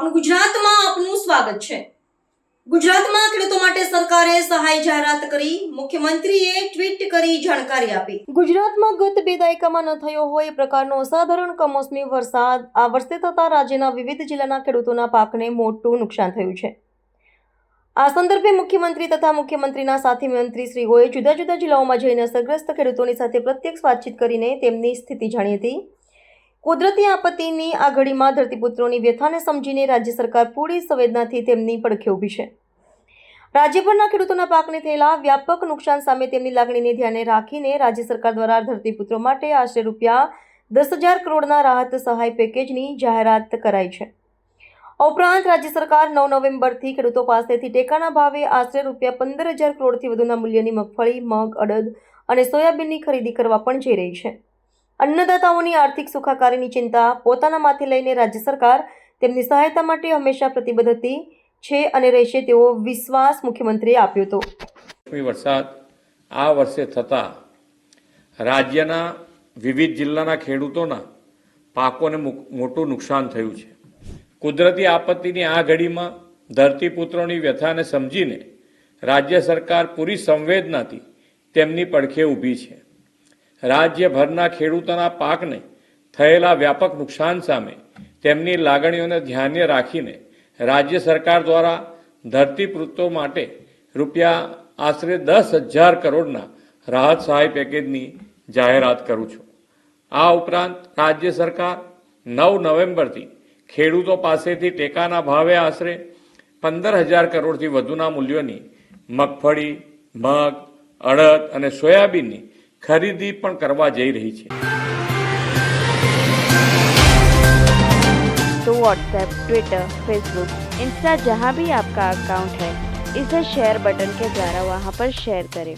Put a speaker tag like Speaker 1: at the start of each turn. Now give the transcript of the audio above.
Speaker 1: આપણું ગુજરાતમાં આપનું સ્વાગત છે। ગુજરાતમાં ખેડૂતો માટે સરકારે સહાય જાહેરાત કરી, મુખ્યમંત્રીએ ટ્વીટ કરી જાણકારી આપી। ગુજરાતમાં ગત 2 દાયકામાં ન થયો હોય એ પ્રકારનો અસાધારણ કમોસમી વરસાદ આ વર્ષે થતા રાજ્યના વિવિધ જિલ્લાના ખેડૂતોના પાકને મોટું નુકસાન થયું છે। આ સંદર્ભે મુખ્યમંત્રી તથા મુખ્યમંત્રીના સાથી મંત્રીશ્રીઓએ જુદા જુદા જિલ્લાઓમાં જઈને અસરગ્રસ્ત ખેડૂતોની સાથે પ્રત્યક્ષ વાતચીત કરીને તેમની સ્થિતિ જાણી હતી। કુદરતી આપત્તિની આ ઘડીમાં ધરતીપુત્રોની વ્યથાને સમજીને રાજ્ય સરકાર પૂરી સંવેદનાથી તેમની પડખે ઊભી છે। રાજ્યભરના ખેડૂતોના પાકને થયેલા વ્યાપક નુકસાન સામે તેમની લાગણીને ધ્યાને રાખીને રાજ્ય સરકાર દ્વારા ધરતીપુત્રો માટે આશરે રૂપિયા 10,000 કરોડના રાહત સહાય પેકેજની જાહેરાત કરાઈ છે। ઉપરાંત રાજ્ય સરકાર 9 નવેમ્બરથી ખેડૂતો પાસેથી ટેકાના ભાવે આશરે રૂપિયા 15,000 કરોડથી વધુના મૂલ્યની મગફળી, મગ, અડદ અને સોયાબીનની ખરીદી કરવા પણ જઈ રહી છે। અન્નદાતાઓની આર્થિક સુખાકારીની ચિંતા પોતાના માથે લઈને રાજ્ય સરકાર તેમની સહાયતા માટે હંમેશા પ્રતિબદ્ધ છે અને રહેશે તેવો વિશ્વાસ મુખ્યમંત્રીએ આપ્યો હતો।
Speaker 2: વરસાદ આ વર્ષે થતા રાજ્યના વિવિધ જિલ્લાના ખેડૂતોના પાકોને મોટું નુકસાન થયું છે। કુદરતી આપત્તિની આ ઘડીમાં ધરતીપુત્રોની વ્યથાને સમજીને રાજ્ય સરકાર પૂરી સંવેદનાથી તેમની પડખે ઊભી છે। રાજ્યભરના ખેડૂતોના પાકને થયેલા વ્યાપક નુકસાન સામે તેમની લાગણીઓને ધ્યાને રાખીને રાજ્ય સરકાર દ્વારા ધરતીપુત્રો માટે રૂપિયા આશરે 10,000 કરોડના રાહત સહાય પેકેજની જાહેરાત કરું છું। આ ઉપરાંત રાજ્ય સરકાર 9 નવેમ્બરથી ખેડૂતો પાસેથી ટેકાના ભાવે આશરે 15,000 કરોડથી વધુના મૂલ્યોની મગફળી, મગ, અડદ અને સોયાબીનની खरीदी पण करवा जई रही है।
Speaker 3: तो व्हाट्सएप, ट्विटर, फेसबुक, इंस्टा जहाँ भी आपका अकाउंट है, इसे शेयर बटन के द्वारा वहाँ पर शेयर करें।